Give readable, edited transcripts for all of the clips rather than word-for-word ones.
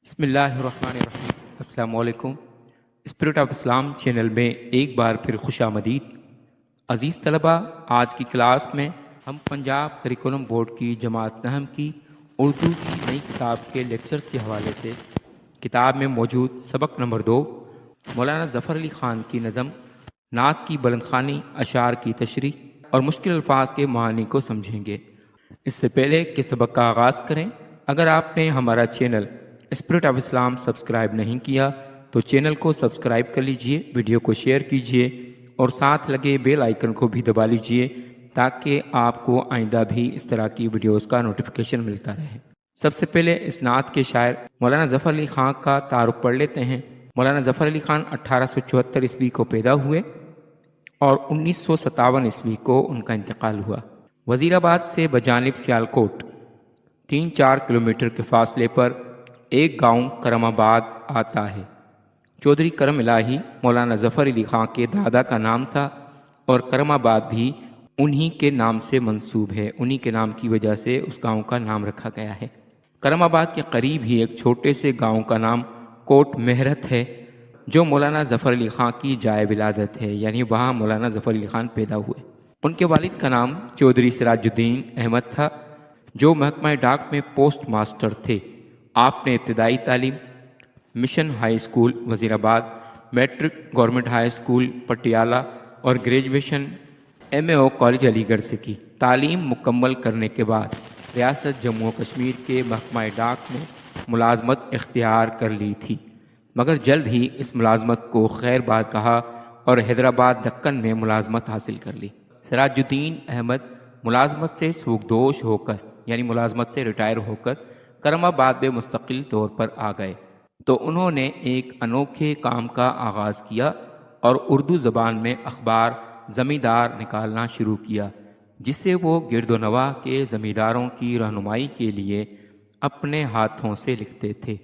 بسم اللہ الرحمن الرحیم۔ السلام علیکم۔ اسپرٹ آف اسلام چینل میں ایک بار پھر خوش آمدید۔ عزیز طلبہ، آج کی کلاس میں ہم پنجاب کریکولم بورڈ کی جماعت نہم کی اردو کی نئی کتاب کے لیکچرز کے حوالے سے کتاب میں موجود سبق نمبر 2 مولانا ظفر علی خان کی نظم نعت کی بلند خوانی، اشعار کی تشریح اور مشکل الفاظ کے معانی کو سمجھیں گے۔ اس سے پہلے کہ سبق کا آغاز کریں، اگر آپ نے ہمارا channel spirit of Islam subscribe نہیں کیا تو چینل کو سبسکرائب کر لیجئے، ویڈیو کو شیئر کیجئے اور ساتھ لگے بیل آئیکن کو بھی دبا لیجئے تاکہ آپ کو آئندہ بھی اس طرح کی ویڈیوز کا نوٹیفیکیشن ملتا رہے۔ سب سے پہلے اس نعت کے شاعر مولانا ظفر علی خان کا تعارف پڑھ لیتے ہیں۔ مولانا ظفر علی خان 1874 عیسوی کو پیدا ہوئے اور 1957 عیسوی کو ان کا انتقال ہوا۔ وزیر آباد سے بجانب سیالکوٹ 3-4 کلومیٹر کے فاصلے پر ایک گاؤں کرم آباد آتا ہے۔ چودھری کرم الہی مولانا ظفر علی خان کے دادا کا نام تھا اور کرم آباد بھی انہی کے نام سے منسوب ہے، انہی کے نام کی وجہ سے اس گاؤں کا نام رکھا گیا ہے۔ کرم آباد کے قریب ہی ایک چھوٹے سے گاؤں کا نام کوٹ مہرت ہے جو مولانا ظفر علی خان کی جائے ولادت ہے، یعنی وہاں مولانا ظفر علی خان پیدا ہوئے۔ ان کے والد کا نام چودھری سراج الدین احمد تھا جو محکمہ ڈاک میں پوسٹ ماسٹر تھے۔ آپ نے ابتدائی تعلیم mission high school Wazirabad, matric government high school Patiala اور گریجویشن MAO کالج علی گڑھ سے کی۔ تعلیم مکمل کرنے کے بعد ریاست جموں و کشمیر کے محکمہ ڈاک میں ملازمت اختیار کر لی تھی، مگر جلد ہی اس ملازمت کو خیر باد کہا اور حیدرآباد دکن میں ملازمت حاصل کر لی۔ سراج الدین احمد ملازمت سے سوگدوش ہو کر، یعنی ملازمت سے ریٹائر ہو کر کرم آباد میں مستقل طور پر آ گئے تو انہوں نے ایک انوکھے کام کا آغاز کیا اور اردو زبان میں اخبار زمیندار نکالنا شروع کیا، جسے وہ گرد و نواح کے زمینداروں کی رہنمائی کے لیے اپنے ہاتھوں سے لکھتے تھے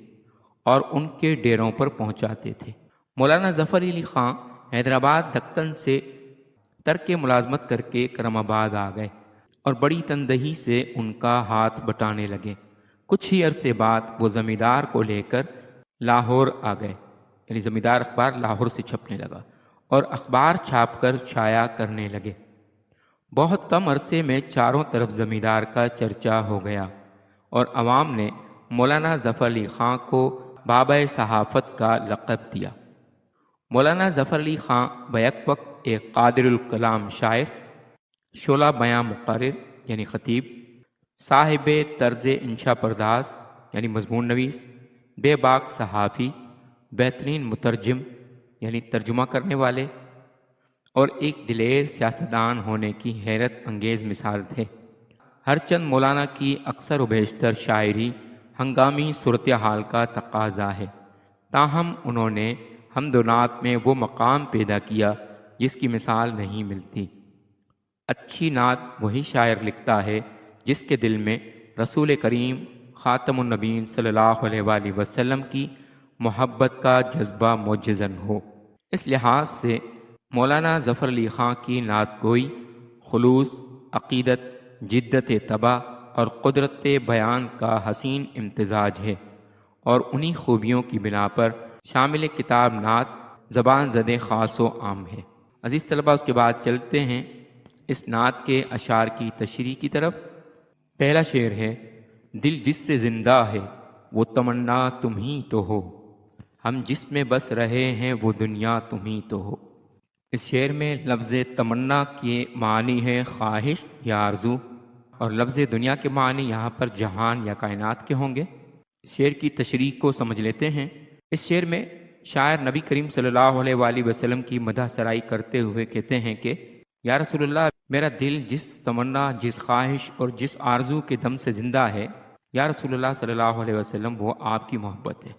اور ان کے ڈیروں پر پہنچاتے تھے۔ مولانا ظفر علی خان حیدرآباد دکن سے ترک ملازمت کر کے کرم آباد آ گئے اور بڑی تندہی سے ان کا ہاتھ بٹانے لگے۔ کچھ ہی عرصے بعد وہ زمیندار کو لے کر لاہور آ گئے، یعنی زمیندار اخبار لاہور سے چھپنے لگا اور اخبار چھاپ کر شائع کرنے لگے۔ بہت کم عرصے میں چاروں طرف زمیندار کا چرچا ہو گیا اور عوام نے مولانا ظفر علی خان کو بابا صحافت کا لقب دیا۔ مولانا ظفر علی خان بیک وقت ایک قادر الکلام شاعر، شعلہ بیاں مقرر یعنی خطیب، صاحب طرز انشا پرداز یعنی مضمون نویس، بے باک صحافی، بہترین مترجم یعنی ترجمہ کرنے والے اور ایک دلیر سیاستدان ہونے کی حیرت انگیز مثال تھے۔ ہر چند مولانا کی اکثر و بیشتر شاعری ہنگامی صورتحال کا تقاضا ہے، تاہم انہوں نے حمد و نعت میں وہ مقام پیدا کیا جس کی مثال نہیں ملتی۔ اچھی نعت وہی شاعر لکھتا ہے جس کے دل میں رسول کریم خاتم النبیین صلی اللہ علیہ وآلہ وسلم کی محبت کا جذبہ معجزن ہو۔ اس لحاظ سے مولانا ظفر علی خان کی نعت گوئی خلوص، عقیدت، جدت طبع اور قدرت بیان کا حسین امتزاج ہے اور انہی خوبیوں کی بنا پر شامل کتاب نعت زبان زد خاص و عام ہے۔ عزیز طلبہ، اس کے بعد چلتے ہیں اس نعت کے اشعار کی تشریح کی طرف۔ پہلا شعر ہے: دل جس سے زندہ ہے وہ تمنا تم ہی تو ہو، ہم جس میں بس رہے ہیں وہ دنیا تم ہی تو ہو۔ اس شعر میں لفظ تمنا کے معنی ہے خواہش یا آرزو، اور لفظ دنیا کے معنی یہاں پر جہان یا کائنات کے ہوں گے۔ اس شعر کی تشریح کو سمجھ لیتے ہیں۔ اس شعر میں شاعر نبی کریم صلی اللہ علیہ وآلہ وسلم کی مدح سرائی کرتے ہوئے کہتے ہیں کہ یا رسول اللہ، میرا دل جس تمنا، جس خواہش اور جس آرزو کے دم سے زندہ ہے، یا رسول اللہ صلی اللہ علیہ وسلم، وہ آپ کی محبت ہے۔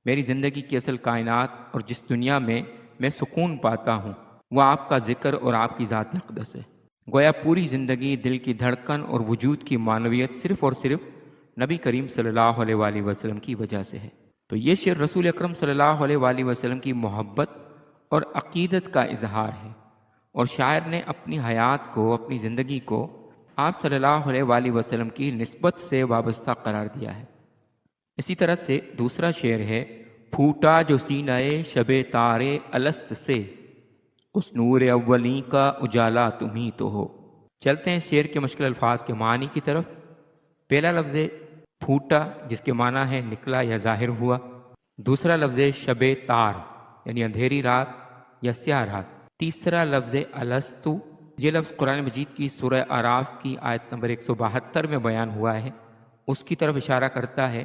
میری زندگی کی اصل کائنات اور جس دنیا میں سکون پاتا ہوں وہ آپ کا ذکر اور آپ کی ذات اقدس ہے۔ گویا پوری زندگی، دل کی دھڑکن اور وجود کی معنویت صرف اور صرف نبی کریم صلی اللہ علیہ وآلہ وسلم کی وجہ سے ہے۔ تو یہ شعر رسول اکرم صلی اللہ علیہ وآلہ وسلم کی محبت اور عقیدت کا اظہار ہے، اور شاعر نے اپنی حیات کو، اپنی زندگی کو آپ صلی اللہ علیہ وآلہ وسلم کی نسبت سے وابستہ قرار دیا ہے۔ اسی طرح سے دوسرا شعر ہے، پھوٹا جو سینہ شب تارے الست سے، اس نور اولیں کا اجالا تمہیں تو ہو۔ چلتے ہیں شعر کے مشکل الفاظ کے معنی کی طرف۔ پہلا لفظ پھوٹا، جس کے معنی ہے نکلا یا ظاہر ہوا۔ دوسرا لفظ شب تار، یعنی اندھیری رات یا سیاہ رات۔ تیسرا لفظ الستو، یہ لفظ قرآن مجید کی سورہ اعراف کی آیت نمبر 172 میں بیان ہوا ہے، اس کی طرف اشارہ کرتا ہے۔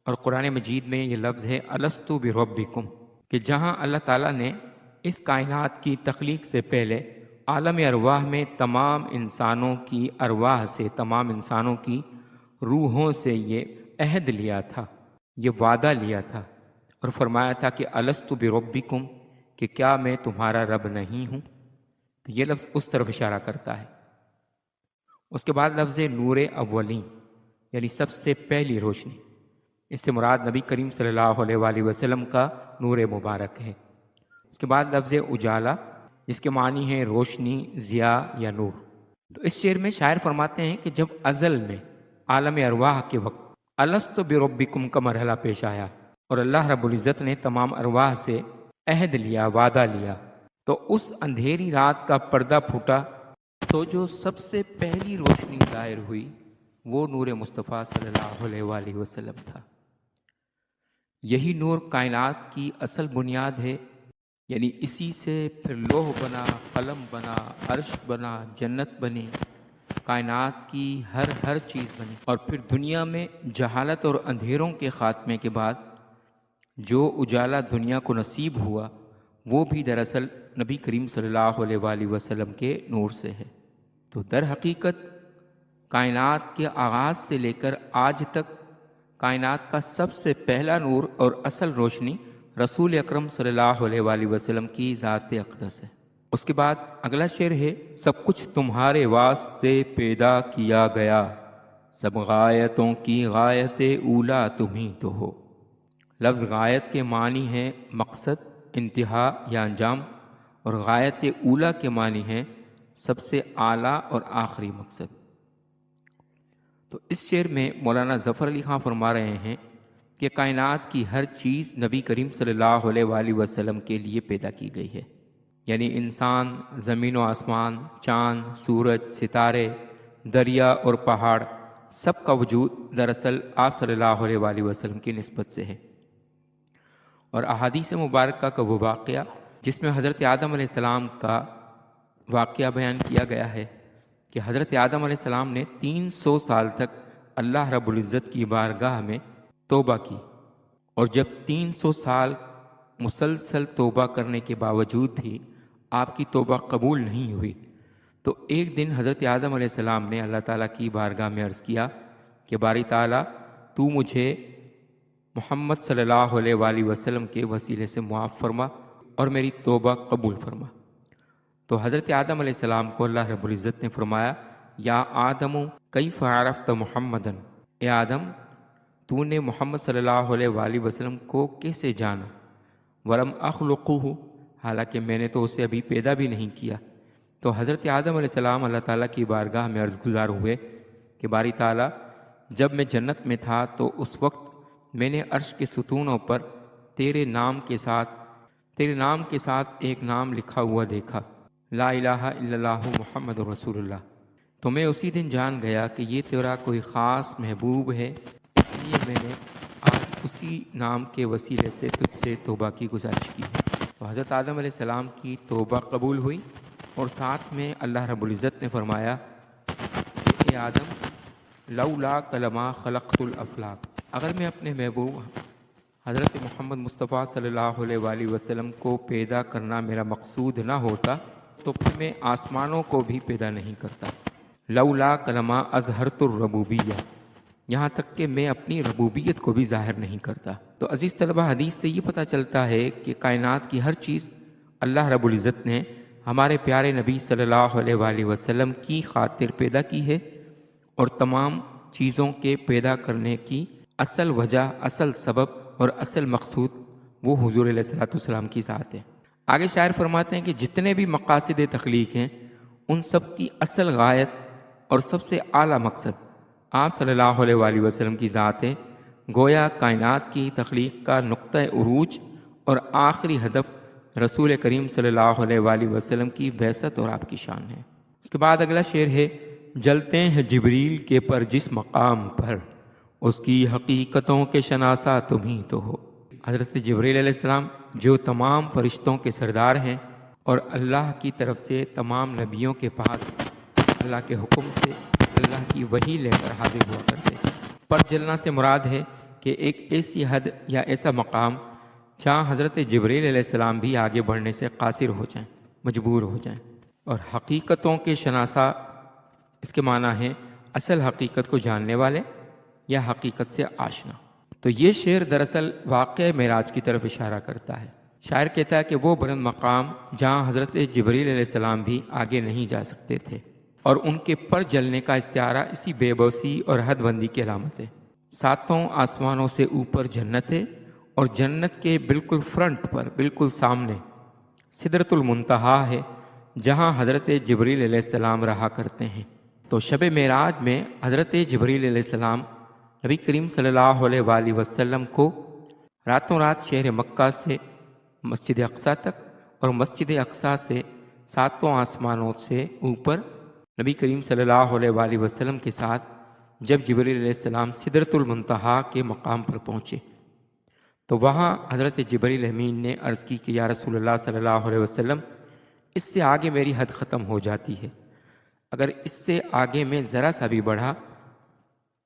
اور قرآن مجید میں یہ لفظ ہے الستو بربکم، کہ جہاں اللہ تعالیٰ نے اس کائنات کی تخلیق سے پہلے عالم ارواح میں تمام انسانوں کی ارواح سے، تمام انسانوں کی روحوں سے یہ عہد لیا تھا، یہ وعدہ لیا تھا، اور فرمایا تھا کہ الستو بربکم، کہ کیا میں تمہارا رب نہیں ہوں؟ تو یہ لفظ اس طرف اشارہ کرتا ہے۔ اس کے بعد لفظ نور اولین، یعنی سب سے پہلی روشنی، اس سے مراد نبی کریم صلی اللہ علیہ وآلہ وسلم کا نور مبارک ہے۔ اس کے بعد لفظ اجالا، جس کے معنی ہے روشنی، ضیاء یا نور۔ تو اس شعر میں شاعر فرماتے ہیں کہ جب ازل میں عالم ارواح کے وقت الست بربکم کا مرحلہ پیش آیا اور اللہ رب العزت نے تمام ارواح سے عہد لیا، وعدہ لیا، تو اس اندھیری رات کا پردہ پھوٹا، تو جو سب سے پہلی روشنی ظاہر ہوئی وہ نور مصطفیٰ صلی اللہ علیہ وآلہ وسلم تھا۔ یہی نور کائنات کی اصل بنیاد ہے، یعنی اسی سے پھر لوح بنا، قلم بنا، عرش بنا، جنت بنی، کائنات کی ہر چیز بنی۔ اور پھر دنیا میں جہالت اور اندھیروں کے خاتمے کے بعد جو اجالا دنیا کو نصیب ہوا، وہ بھی دراصل نبی کریم صلی اللہ علیہ وآلہ وسلم کے نور سے ہے۔ تو در حقیقت کائنات کے آغاز سے لے کر آج تک کائنات کا سب سے پہلا نور اور اصل روشنی رسول اکرم صلی اللہ علیہ وآلہ وسلم کی ذات اقدس ہے۔ اس کے بعد اگلا شعر ہے، سب کچھ تمہارے واسطے پیدا کیا گیا، سب غایتوں کی غایت اولا تمہیں تو ہو۔ لفظ غایت کے معنی ہے مقصد، انتہا یا انجام، اور غایت اولا کے معنی ہے سب سے اعلیٰ اور آخری مقصد۔ تو اس شعر میں مولانا ظفر علی خان فرما رہے ہیں کہ کائنات کی ہر چیز نبی کریم صلی اللہ علیہ وآلہ وسلم کے لیے پیدا کی گئی ہے، یعنی انسان، زمین و آسمان، چاند، سورج، ستارے، دریا اور پہاڑ، سب کا وجود دراصل آپ صلی اللہ علیہ وآلہ وسلم کی نسبت سے ہے۔ اور احادیث مبارکہ کا وہ واقعہ جس میں حضرت آدم علیہ السلام کا واقعہ بیان کیا گیا ہے کہ حضرت آدم علیہ السلام نے 300 سال تک اللہ رب العزت کی بارگاہ میں توبہ کی، اور جب 300 سال مسلسل توبہ کرنے کے باوجود بھی آپ کی توبہ قبول نہیں ہوئی، تو ایک دن حضرت آدم علیہ السلام نے اللہ تعالیٰ کی بارگاہ میں عرض کیا کہ باری تعالیٰ تو مجھے محمد صلی اللہ علیہ وآلہ وسلم کے وسیلے سے معاف فرما اور میری توبہ قبول فرما۔ تو حضرت آدم علیہ السلام کو اللہ رب العزت نے فرمایا، یا آدم کیف عرفت محمدن، اے آدم تو نے محمد صلی اللہ علیہ وآلہ وسلم کو کیسے جانا؟ ورم اخلقہ، حالانکہ میں نے تو اسے ابھی پیدا بھی نہیں کیا۔ تو حضرت آدم علیہ السلام اللہ تعالیٰ کی بارگاہ میں عرض گزار ہوئے کہ باری تعالیٰ جب میں جنت میں تھا تو اس وقت میں نے عرش کے ستونوں پر تیرے نام کے ساتھ ایک نام لکھا ہوا دیکھا، لا الہ الا اللہ محمد رسول اللہ۔ تو میں اسی دن جان گیا کہ یہ تیرا کوئی خاص محبوب ہے، اس لیے میں نے آج اسی نام کے وسیلے سے تجھ سے توبہ کی گزارش کی ہے۔ تو حضرت آدم علیہ السلام کی توبہ قبول ہوئی، اور ساتھ میں اللہ رب العزت نے فرمایا کہ اے آدم لولا کلمہ خلقت الافلاق، اگر میں اپنے محبوب حضرت محمد مصطفیٰ صلی اللہ علیہ وآلہ وسلم کو پیدا کرنا میرا مقصود نہ ہوتا تو پھر میں آسمانوں کو بھی پیدا نہیں کرتا۔ لولا کلمہ اظہرت الربوبیہ، یہاں تک کہ میں اپنی ربوبیت کو بھی ظاہر نہیں کرتا۔ تو عزیز طلبہ، حدیث سے یہ پتہ چلتا ہے کہ کائنات کی ہر چیز اللہ رب العزت نے ہمارے پیارے نبی صلی اللہ علیہ وآلہ وسلم کی خاطر پیدا کی ہے، اور تمام چیزوں کے پیدا کرنے کی اصل وجہ، اصل سبب اور اصل مقصود وہ حضور علیہ الصلوۃ والسلام کی ذات ہے۔ آگے شاعر فرماتے ہیں کہ جتنے بھی مقاصد تخلیق ہیں ان سب کی اصل غایت اور سب سے اعلیٰ مقصد آپ صلی اللہ علیہ وآلہ وسلم کی ذات ہے، گویا کائنات کی تخلیق کا نقطہ عروج اور آخری ہدف رسول کریم صلی اللہ علیہ وآلہ وسلم کی بعثت اور آپ کی شان ہے۔ اس کے بعد اگلا شعر ہے، جلتے ہیں جبریل کے پر جس مقام پر، اس کی حقیقتوں کے شناسا تم ہی تو ہو۔ حضرت جبریل علیہ السلام جو تمام فرشتوں کے سردار ہیں اور اللہ کی طرف سے تمام نبیوں کے پاس اللہ کے حکم سے اللہ کی وحی لے کر حاضر ہوا کرتے ہیں۔ پر جلنا سے مراد ہے کہ ایک ایسی حد یا ایسا مقام جہاں حضرت جبریل علیہ السلام بھی آگے بڑھنے سے قاصر ہو جائیں، مجبور ہو جائیں۔ اور حقیقتوں کے شناسا اس کے معنی ہے اصل حقیقت کو جاننے والے یا حقیقت سے آشنا۔ تو یہ شعر دراصل واقعہ معراج کی طرف اشارہ کرتا ہے۔ شاعر کہتا ہے کہ وہ بلند مقام جہاں حضرت جبریل علیہ السلام بھی آگے نہیں جا سکتے تھے، اور ان کے پر جلنے کا استعارہ اسی بے بسی اور حد بندی کی علامت ہے۔ ساتوں آسمانوں سے اوپر جنت ہے، اور جنت کے بالکل فرنٹ پر، بالکل سامنے سدرۃ المنتہا ہے، جہاں حضرت جبریل علیہ السلام رہا کرتے ہیں۔ تو شب معراج میں حضرت جبریل علیہ السلام نبی کریم صلی اللہ علیہ وآلہ وسلم کو راتوں رات شہر مکہ سے مسجد اقصیٰ تک اور مسجد اقصیٰ سے ساتوں آسمانوں سے اوپر نبی کریم صلی اللہ علیہ وآلہ وسلم کے ساتھ جب جبریل علیہ السلام سدرۃ المنتہا کے مقام پر پہنچے تو وہاں حضرت جبریل امین نے عرض کی کہ یا رسول اللہ صلی اللہ علیہ وسلم، اس سے آگے میری حد ختم ہو جاتی ہے، اگر اس سے آگے میں ذرا سا بھی بڑھا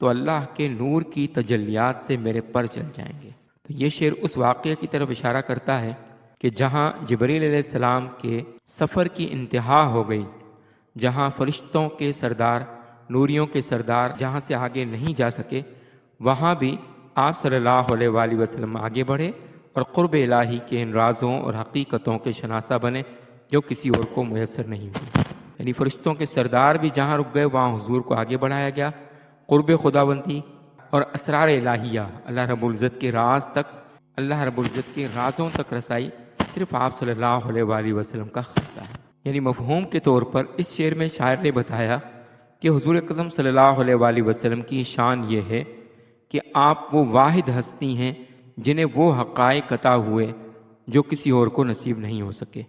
تو اللہ کے نور کی تجلیات سے میرے پر چل جائیں گے۔ تو یہ شعر اس واقعے کی طرف اشارہ کرتا ہے کہ جہاں جبریل علیہ السلام کے سفر کی انتہا ہو گئی، جہاں فرشتوں کے سردار، نوریوں کے سردار جہاں سے آگے نہیں جا سکے، وہاں بھی آپ صلی اللہ علیہ وآلہ وسلم آگے بڑھے اور قرب الہی کے ان رازوں اور حقیقتوں کے شناسہ بنے جو کسی اور کو میسر نہیں ہوئی۔ یعنی فرشتوں کے سردار بھی جہاں رک گئے وہاں حضور کو آگے بڑھایا گیا، قرب خداوندی اور اسرار الہیہ، اللہ رب العزت کے راز تک، اللہ رب العزت کے رازوں تک رسائی صرف آپ صلی اللہ علیہ وآلہ وسلم کا خاصہ ہے۔ یعنی مفہوم کے طور پر اس شعر میں شاعر نے بتایا کہ حضور اکرم صلی اللہ علیہ وآلہ وسلم کی شان یہ ہے کہ آپ وہ واحد ہستی ہیں جنہیں وہ حقائق عطا ہوئے جو کسی اور کو نصیب نہیں ہو سکے،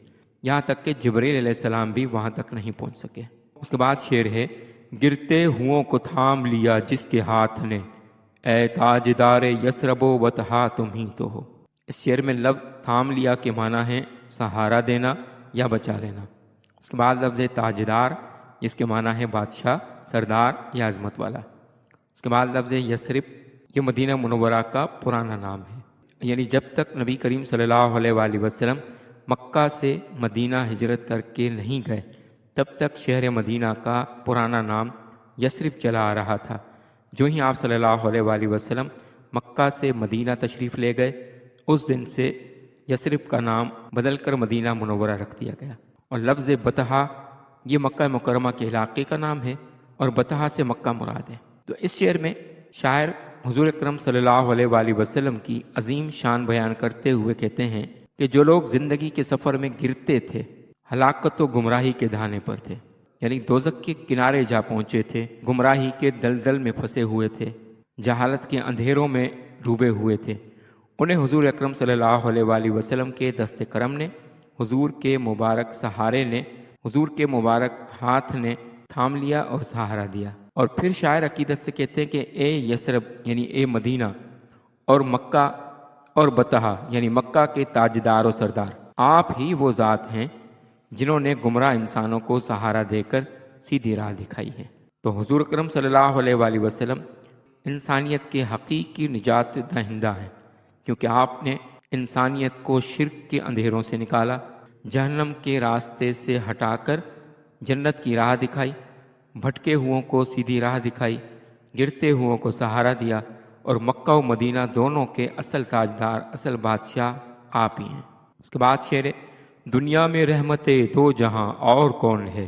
یہاں تک کہ جبریل علیہ السلام بھی وہاں تک نہیں پہنچ سکے۔ اس کے بعد شعر ہے، گرتے ہوں کو تھام لیا جس کے ہاتھ نے، اے تاجدار یثرب و بطحا تم ہی تو ہو۔ اس شعر میں لفظ تھام لیا کے معنی ہے سہارا دینا یا بچا لینا۔ اس کے بعد لفظ تاجدار جس کے معنی ہے بادشاہ، سردار یا عظمت والا۔ اس کے بعد لفظ یثرب یہ مدینہ منورہ کا پرانا نام ہے، یعنی جب تک نبی کریم صلی اللہ علیہ وآلہ وسلم مکہ سے مدینہ ہجرت کر کے نہیں گئے تب تک شہر مدینہ کا پرانا نام یثرب چلا آ رہا تھا۔ جو ہی آپ صلی اللہ علیہ وآلہ وسلم مکہ سے مدینہ تشریف لے گئے اس دن سے یثرب کا نام بدل کر مدینہ منورہ رکھ دیا گیا۔ اور لفظ بطحا یہ مکہ مکرمہ کے علاقے کا نام ہے اور بطحا سے مکہ مراد ہے۔ تو اس شعر میں شاعر حضور اکرم صلی اللہ علیہ وآلہ وسلم کی عظیم شان بیان کرتے ہوئے کہتے ہیں کہ جو لوگ زندگی کے سفر میں گرتے تھے، ہلاکت و گمراہی کے دھانے پر تھے، یعنی دوزخ کے کنارے جا پہنچے تھے، گمراہی کے دلدل میں پھنسے ہوئے تھے، جہالت کے اندھیروں میں ڈوبے ہوئے تھے، انہیں حضور اکرم صلی اللہ علیہ وآلہ وسلم کے دست کرم نے، حضور کے مبارک سہارے نے، حضور کے مبارک ہاتھ نے تھام لیا اور سہارا دیا۔ اور پھر شاعر عقیدت سے کہتے ہیں کہ اے یثرب یعنی اے مدینہ، اور مکہ اور بطحا یعنی مکہ کے تاجدار و سردار، آپ ہی وہ ذات ہیں جنہوں نے گمراہ انسانوں کو سہارا دے کر سیدھی راہ دکھائی ہے۔ تو حضور اکرم صلی اللہ علیہ وآلہ وسلم انسانیت کے حقیقی نجات دہندہ ہیں، کیونکہ آپ نے انسانیت کو شرک کے اندھیروں سے نکالا، جہنم کے راستے سے ہٹا کر جنت کی راہ دکھائی، بھٹکے ہوئوں کو سیدھی راہ دکھائی، گرتے ہوئوں کو سہارا دیا، اور مکہ و مدینہ دونوں کے اصل تاجدار، اصل بادشاہ آپ ہی ہیں۔ اس کے بعد شعر، دنیا میں رحمت دو جہاں اور کون ہے،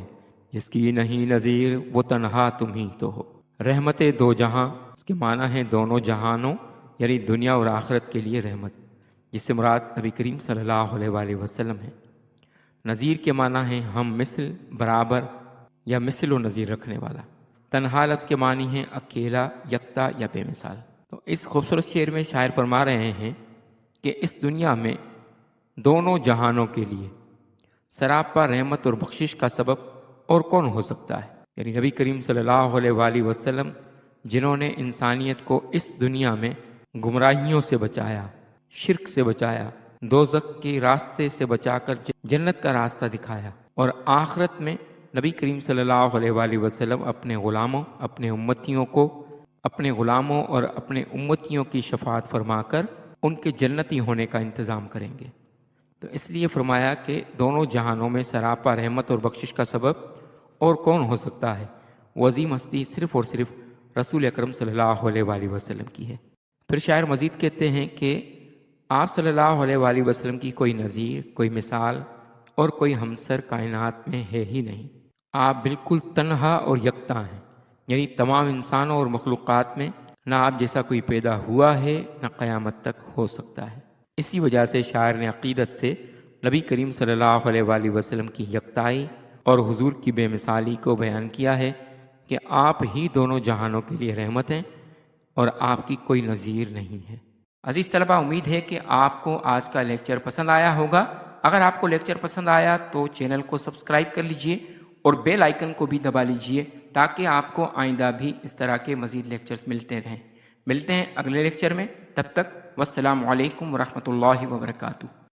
جس کی نہیں نظیر وہ تنہا تم ہی تو ہو۔ رحمت دو جہاں اس کے معنی ہیں دونوں جہانوں، یعنی دنیا اور آخرت کے لیے رحمت، جس سے مراد نبی کریم صلی اللہ علیہ وآلہ وسلم ہے۔ نظیر کے معنی ہیں ہم مثل، برابر یا مثل و نظیر رکھنے والا۔ تنہا لفظ کے معنی ہیں اکیلا، یکتا یا بے مثال۔ تو اس خوبصورت شعر میں شاعر فرما رہے ہیں کہ اس دنیا میں دونوں جہانوں کے لیے سراپا رحمت اور بخشش کا سبب اور کون ہو سکتا ہے؟ یعنی نبی کریم صلی اللہ علیہ وآلہ وسلم جنہوں نے انسانیت کو اس دنیا میں گمراہیوں سے بچایا، شرک سے بچایا، دوزخ کے راستے سے بچا کر جنت کا راستہ دکھایا، اور آخرت میں نبی کریم صلی اللہ علیہ وآلہ وسلم اپنے غلاموں، اپنے غلاموں اور اپنے امتیوں کی شفاعت فرما کر ان کے جنتی ہونے کا انتظام کریں گے۔ تو اس لیے فرمایا کہ دونوں جہانوں میں سراپا رحمت اور بخشش کا سبب اور کون ہو سکتا ہے؟ وہ عظیم ہستی صرف اور صرف رسول اکرم صلی اللہ علیہ وآلہ وسلم کی ہے۔ پھر شاعر مزید کہتے ہیں کہ آپ صلی اللہ علیہ وآلہ وسلم کی کوئی نظیر، کوئی مثال اور کوئی ہمسر کائنات میں ہے ہی نہیں۔ آپ بالکل تنہا اور یکتا ہیں، یعنی تمام انسانوں اور مخلوقات میں نہ آپ جیسا کوئی پیدا ہوا ہے نہ قیامت تک ہو سکتا ہے۔ اسی وجہ سے شاعر نے عقیدت سے نبی کریم صلی اللہ علیہ وآلہ وسلم کی یکتائی اور حضور کی بے مثالی کو بیان کیا ہے کہ آپ ہی دونوں جہانوں کے لیے رحمت ہیں اور آپ کی کوئی نظیر نہیں ہے۔ عزیز طلبہ، امید ہے کہ آپ کو آج کا لیکچر پسند آیا ہوگا۔ اگر آپ کو لیکچر پسند آیا تو چینل کو سبسکرائب کر لیجئے اور بیل آئیکن کو بھی دبا لیجئے تاکہ آپ کو آئندہ بھی اس طرح کے مزید لیکچرز ملتے رہیں۔ ملتے ہیں اگلے لیکچر میں، تب تک والسلام علیکم ورحمۃ اللہ وبرکاتہ۔